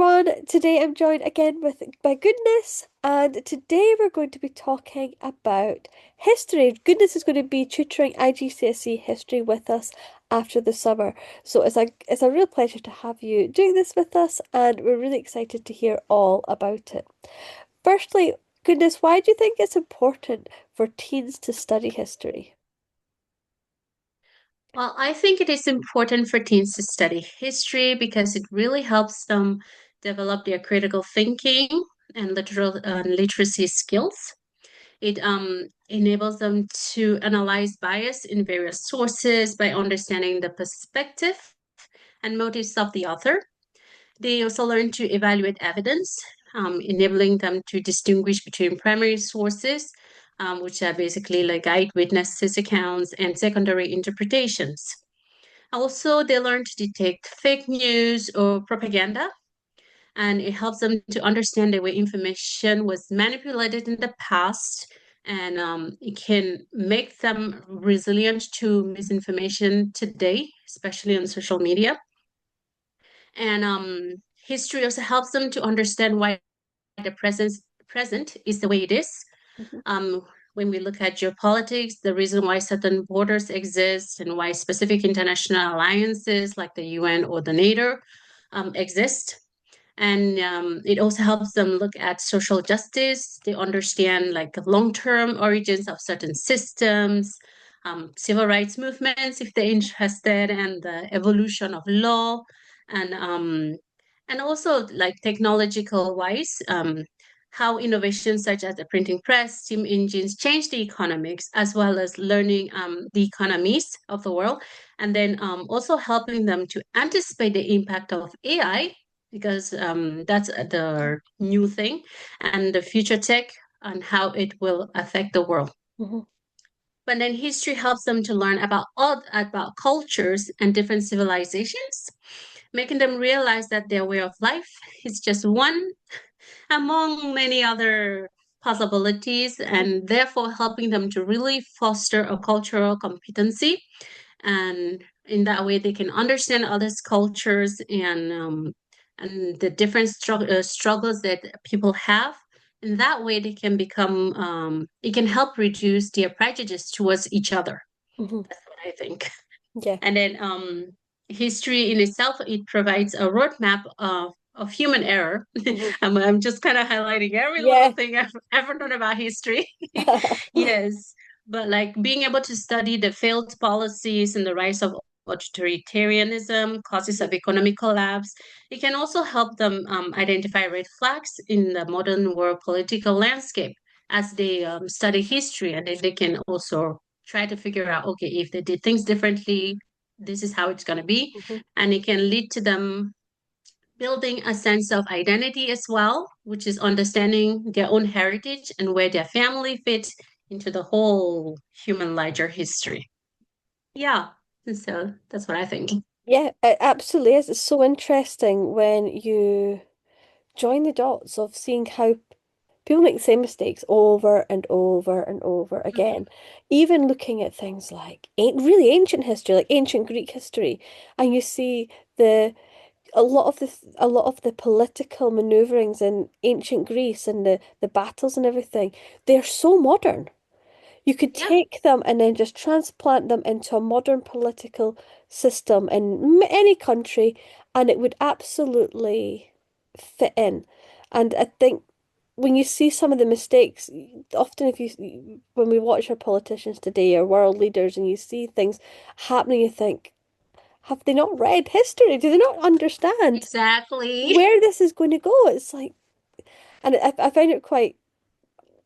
everyone. Today I'm joined again with my Goodness, and today we're going to be talking about history. Goodness is going to be tutoring IGCSE History with us after the summer. So it's a real pleasure to have you doing this with us, and we're really excited to hear all about it. Firstly, Goodness, why do you think it's important for teens to study history? Well, I think it is important for teens to study history because it really helps them develop their critical thinking and literacy skills. It enables them to analyze bias in various sources by understanding the perspective and motives of the author. They also learn to evaluate evidence, enabling them to distinguish between primary sources, which are basically like eyewitnesses accounts, and secondary interpretations. Also, they learn to detect fake news or propaganda, and it helps them to understand the way information was manipulated in the past. And it can make them resilient to misinformation today, especially on social media. And history also helps them to understand why the present is the way it is. Mhm, Um, when we look at geopolitics, the reason why certain borders exist and why specific international alliances like the UN or the NATO exist. And it also helps them look at social justice. They understand like the long-term origins of certain systems, civil rights movements, if they're interested, and the evolution of law, and also like technological wise, how innovations such as the printing press, steam engines change the economics, as well as learning the economies of the world, and then also helping them to anticipate the impact of AI because that's the new thing and the future tech and how it will affect the world. mhm, But then history helps them to learn about all about cultures and different civilizations, making them realize that their way of life is just one among many other possibilities, mhm, and therefore helping them to really foster a cultural competency. And in that way, they can understand others' cultures and the different struggles that people have. In that way, they can become it can help reduce their prejudice towards each other. mhm. That's what I think. Yeah. And then history in itself, it provides a roadmap of human error. Mhm. I'm just kind of highlighting every little Yeah. thing I've ever known about history. Yes, but like being able to study the failed policies and the rise of authoritarianism, causes of economic collapse, it can also help them identify red flags in the modern world political landscape as they study history, and then they can also try to figure out, okay, if they did things differently, this is how it's going to be. Mhm, And it can lead to them building a sense of identity as well, which is understanding their own heritage and where their family fits into the whole human ledger history. Yeah. And so that's what I think. yeah, it absolutely is. It's so interesting when you join the dots of seeing how people make the same mistakes over and over and over again. Even looking at things like really ancient history, like ancient Greek history, and you see the a lot of the political maneuverings in ancient Greece and the battles and everything, they're so modern. You could Yeah, take them and then just transplant them into a modern political system in any country, and it would absolutely fit in. And I think when you see some of the mistakes, often when we watch our politicians today, our world leaders, and you see things happening, you think, have they not read history? Do they not understand exactly. where this is going to go? It's like, and I find it quite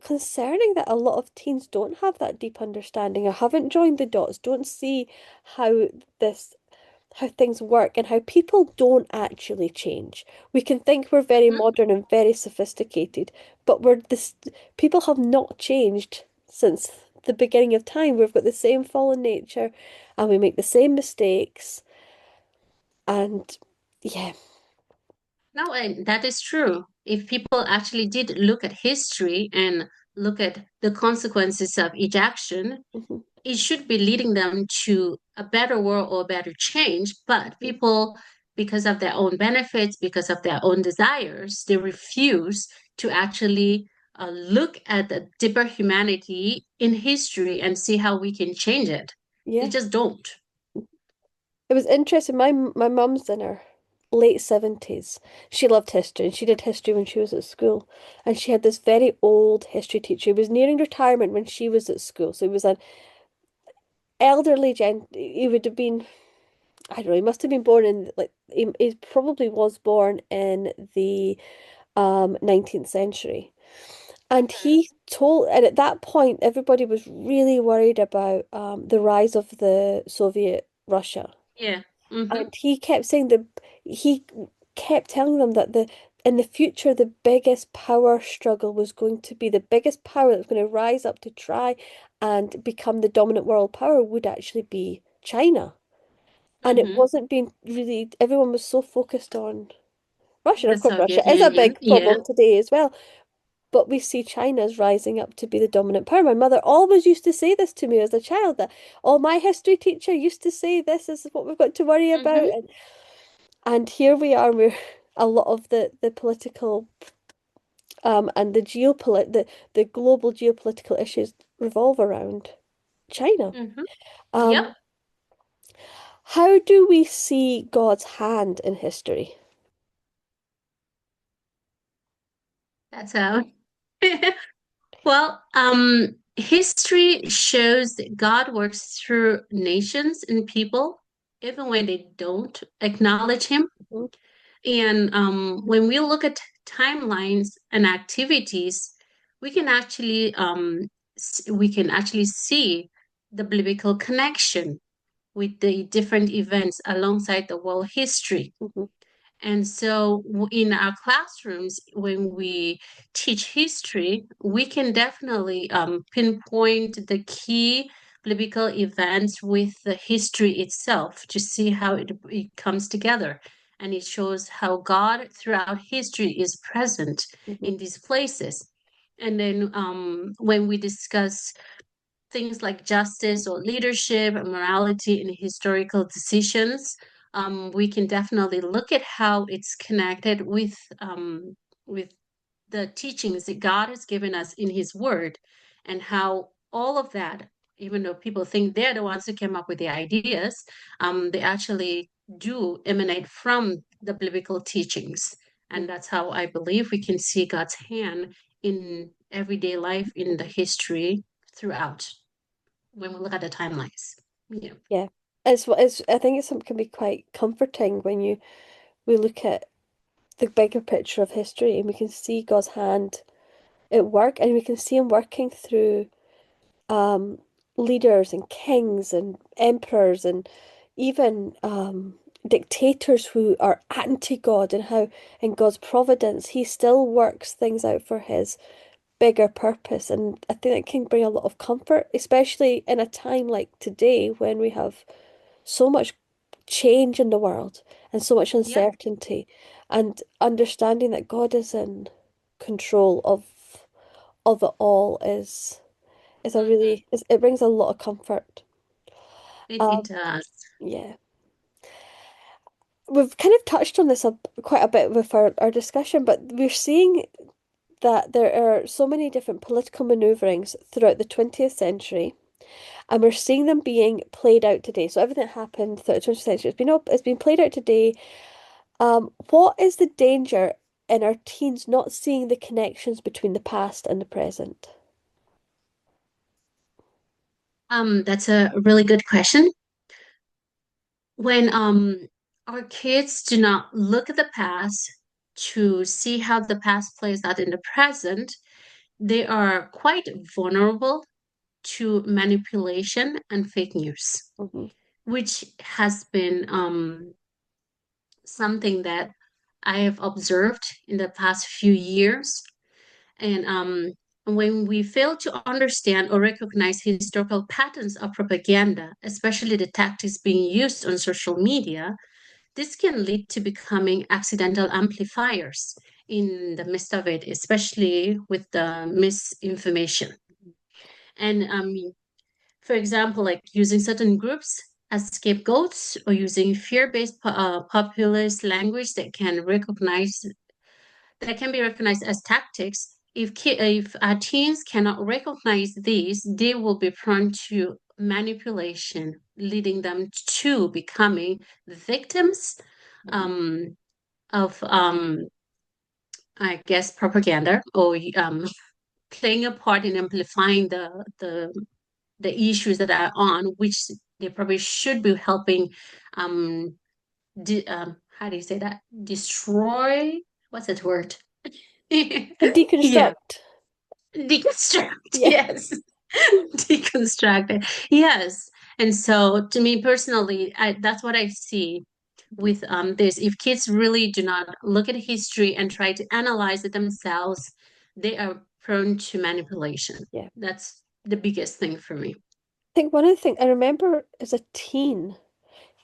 concerning that a lot of teens don't have that deep understanding or haven't joined the dots, don't see how this how things work and how people don't actually change. We can think we're very Mhm. modern and very sophisticated, but we're this people have not changed since the beginning of time. We've got the same fallen nature and we make the same mistakes and yeah. No, and that is true. If people actually did look at history and look at the consequences of each action, Mhm, it should be leading them to a better world or better change. But mhm, people because of their own benefits, because of their own desires, they refuse to actually look at the deeper humanity in history and see how we can change it. They Yeah. just don't. It was interesting. My mum's in her late 70s. She loved history and she did history when she was at school. And she had this very old history teacher. He was nearing retirement when she was at school. So he was an elderly gent. He would have been, I don't know, he must have been born in like he probably was born in the 19th century. And he told, and at that point, everybody was really worried about the rise of the Soviet Russia. Yeah. Mm-hmm. And he kept telling them that the in the future the biggest power struggle was going to be the biggest power that was going to rise up to try and become the dominant world power would actually be China. And it Mm-hmm. wasn't being really, everyone was so focused on Russia. And The of course, Russia Soviet is a Union. big Yeah. problem today as well. But we see China as rising up to be the dominant power. My mother always used to say this to me as a child that, oh, my history teacher used to say this is what we've got to worry about. Mm-hmm. And here we are, where a lot of the political and the global geopolitical issues revolve around China. Mm-hmm. Yep. Um, how do we see God's hand in history? That's how. Well, history shows that God works through nations and people, even when they don't acknowledge Him. Mhm, And when we look at timelines and activities, we can actually we can actually see the biblical connection with the different events alongside the world history. mhm, And so, in our classrooms, when we teach history, we can definitely pinpoint the key biblical events with the history itself to see how it comes together. And it shows how God throughout history is present mhm. in these places. And then when we discuss things like justice or leadership and morality in historical decisions, we can definitely look at how it's connected with the teachings that God has given us in His Word, and how all of that, even though people think they're the ones who came up with the ideas, they actually do emanate from the biblical teachings. And that's how I believe we can see God's hand in everyday life, in the history throughout when we look at the timelines. Yeah. Yeah, it's I think it's can be quite comforting when we look at the bigger picture of history and we can see God's hand at work and we can see him working through um leaders and kings and emperors and even dictators who are anti-God and how in God's providence he still works things out for his bigger purpose. And I think that can bring a lot of comfort, especially in a time like today when we have so much change in the world and so much Yep. uncertainty, and understanding that God is in control of it all is a Hmm. really it brings a lot of comfort. It Um, does. yeah. We've kind of touched on this quite a bit with our discussion, but we're seeing that there are so many different political maneuverings throughout the 20th century, and we're seeing them being played out today. So everything that happened throughout the 20th century it's been played out today. What is the danger in our teens not seeing the connections between the past and the present? That's a really good question. When our kids do not look at the past to see how the past plays out in the present, they are quite vulnerable to manipulation and fake news, Hmm. which has been something that I have observed in the past few years. And when we fail to understand or recognize historical patterns of propaganda, especially the tactics being used on social media, this can lead to becoming accidental amplifiers in the midst of it, especially with the misinformation. And for example, like using certain groups as scapegoats or using fear-based populist language that can be recognized as tactics. If our teens cannot recognize these, they will be prone to manipulation, leading them to becoming victims Mhm. um, of, I guess, propaganda or playing a part in amplifying the issues that are on, which they probably should be helping. Um, how do you say that? Destroy. What's that word? And Yeah, deconstruct. deconstruct. Yeah. Yes, deconstruct it. Yes, and so to me personally, that's what I see Mhm. with this. If kids really do not look at history and try to analyze it themselves, they are prone to manipulation. Yeah. That's the biggest thing for me. I think one of the things I remember as a teen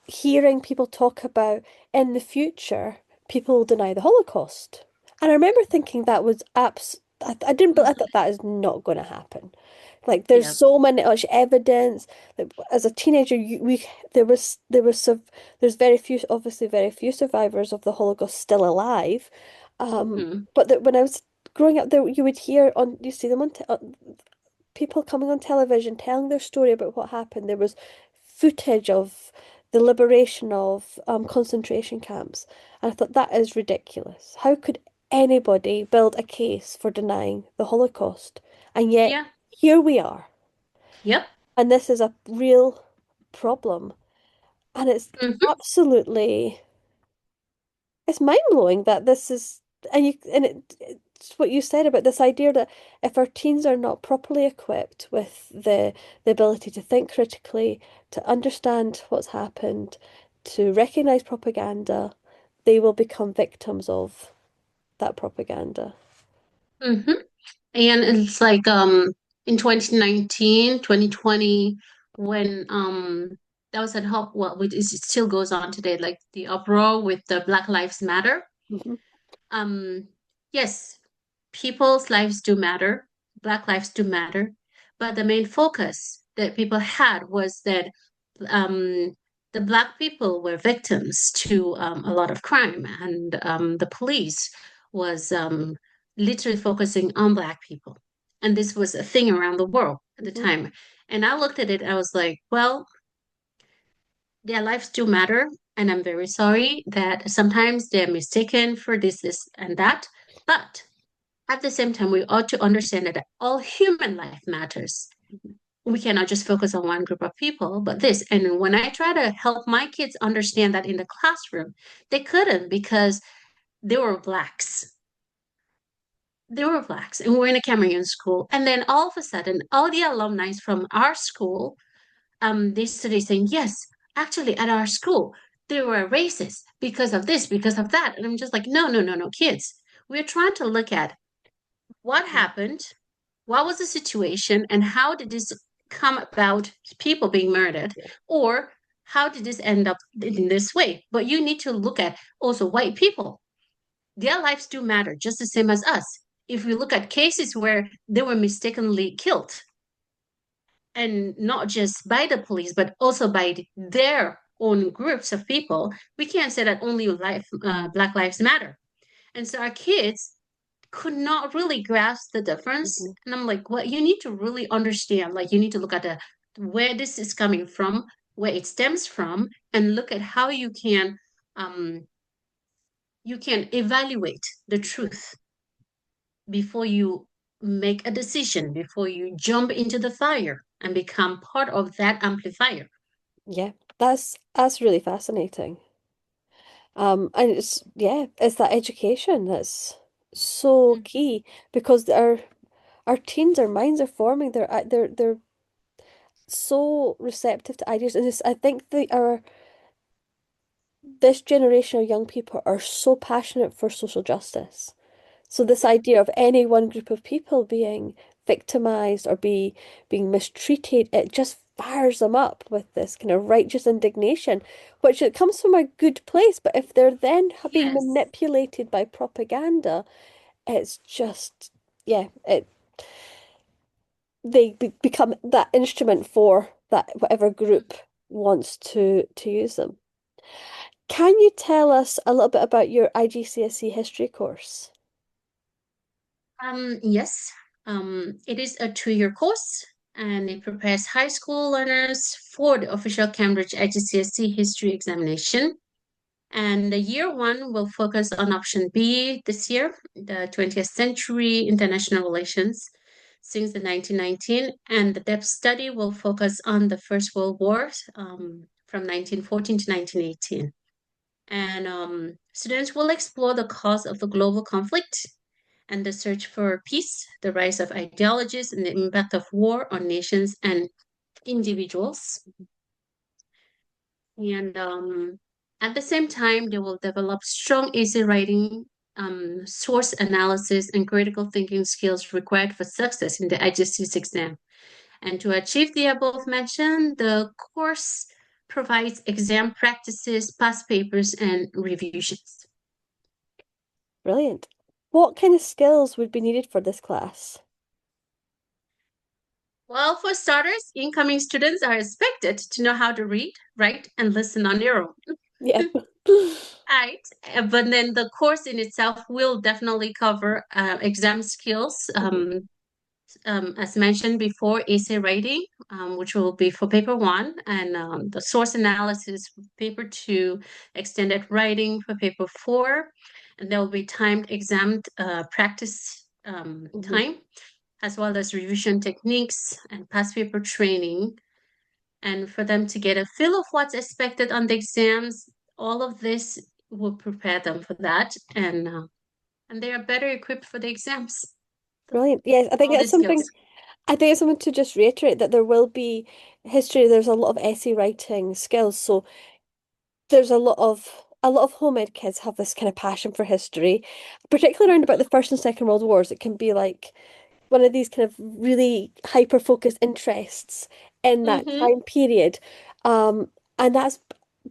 hearing people talk about in the future, people will deny the Holocaust. And I remember thinking that was I didn't, but I Mhm. thought that is not going to happen. Like there's Yeah. so much evidence that as a teenager, there's very few, obviously very few survivors of the Holocaust still alive. Mhm. But that when I was growing up, there you would hear on you see them on people coming on television telling their story about what happened. There was footage of the liberation of concentration camps. And I thought that is ridiculous. How could anybody build a case for denying the Holocaust? And yet Yeah. here we are. Yep. And this is a real problem. And it's Mhm. absolutely it's mind-blowing that this is it's what you said about this idea that if our teens are not properly equipped with the ability to think critically, to understand what's happened, to recognize propaganda, they will become victims of that propaganda. Mhm. And it's like in 2019, 2020, when that was at hop well it still goes on today, like the uproar with the Black Lives Matter. Mhm. Um, yes, people's lives do matter, Black lives do matter, but the main focus that people had was that um, the Black people were victims to a lot of crime, and the police was literally focusing on Black people. And this was a thing around the world at the Mhm. time. And I looked at it, I was like, well, their lives do matter. And I'm very sorry that sometimes they're mistaken for this, and that. But at the same time, we ought to understand that all human life matters. Mhm. We cannot just focus on one group of people, but this. And when I try to help my kids understand that in the classroom, they couldn't because they were blacks. They were blacks, and we're in a Cameroon school. And then all of a sudden, all the alumni from our school, they started saying, yes, actually, at our school, they were racist because of this, because of that. And I'm just like, no, no, no, no, kids. We're trying to look at what happened, what was the situation, and how did this come about people being murdered, Yeah. or how did this end up in this way? But you need to look at also white people. Their lives do matter just the same as us. If we look at cases where they were mistakenly killed, and not just by the police, but also by their own groups of people, we can't say that only Black lives matter. And so our kids could not really grasp the difference. Mhm. And I'm like, well, you need to really understand, like you need to look at where this is coming from, where it stems from, and look at how um you can evaluate the truth before you make a decision, before you jump into the fire and become part of that amplifier. Yeah, that's really fascinating. And it's yeah, it's that education that's so Mhm. key because our teens, our minds are forming. They're so receptive to ideas, and I think this generation of young people are so passionate for social justice. So this idea of any one group of people being victimized or being mistreated, it just fires them up with this kind of righteous indignation, which it comes from a good place. But if they're then being Yes, manipulated by propaganda, it's just yeah, they become that instrument for that whatever group wants to use them. Can you tell us a little bit about your IGCSE history course? Yes. It is a 2-year course and it prepares high school learners for the official Cambridge IGCSE History examination. And the year one will focus on option B this year, the 20th century international relations since the 1919. And the depth study will focus on the First World War from 1914 to 1918. And students will explore the cause of the global conflict and the search for peace, the rise of ideologies, and the impact of war on nations and individuals. And at the same time, they will develop strong essay writing, source analysis, and critical thinking skills required for success in the IGCSE exam. And to achieve the above mentioned, the course provides exam practices, past papers, and revisions. Brilliant. What kind of skills would be needed for this class? Well, for starters, incoming students are expected to know how to read, write, and listen on their own. Yeah. Right. But then the course in itself will definitely cover exam skills. Mhm, As mentioned before, essay writing, which will be for paper one, and the source analysis for paper two, extended writing for paper four, and there will be timed exam practice mhm. time, as well as revision techniques and past paper training. And for them to get a feel of what's expected on the exams, all of this will prepare them for that, and they are better equipped for the exams. Brilliant. Yes, I think All it's these something. skills. I think it's something to just reiterate that there will be history. There's a lot of essay writing skills, so there's a lot of home ed kids have this kind of passion for history, particularly around about the First and Second World Wars. It can be like one of these kind of really hyper focused interests in that Mm-hmm. time period. And that's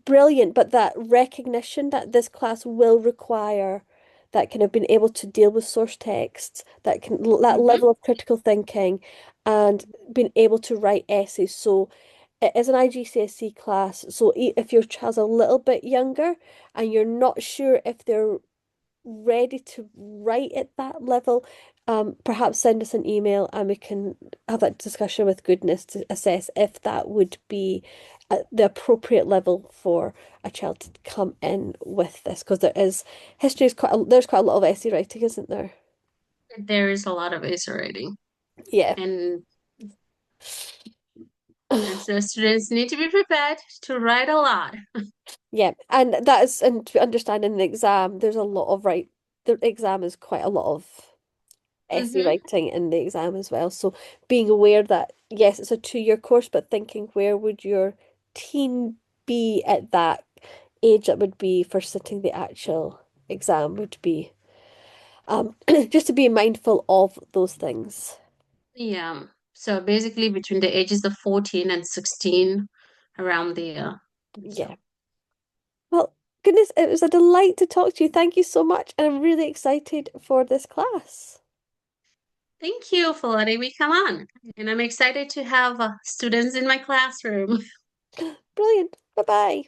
brilliant, but that recognition that this class will require that kind of being able to deal with source texts, that Mm-hmm. level of critical thinking and being able to write essays. So it is an IGCSE class. So if your child's a little bit younger and you're not sure if they're ready to write at that level, perhaps send us an email and we can have that discussion with Goodness to assess if that would be at the appropriate level for a child to come in with this. Because history is there's quite a lot of essay writing, isn't there? There is a lot of essay writing, Yeah. and so students need to be prepared to write a lot. Yeah, and that is, and to understand in the exam, there's a lot of the exam is quite a lot of essay Mm-hmm. writing in the exam as well. So being aware that yes, it's a 2-year course, but thinking where would your teen be at that age that would be for sitting the actual exam would be just to be mindful of those things. Yeah. So basically, between the ages of 14 and 16, around there. Yeah. So Well, goodness, it was a delight to talk to you. Thank you so much, and I'm really excited for this class. thank you for letting me come on, and I'm excited to have students in my classroom. Brilliant. Bye bye.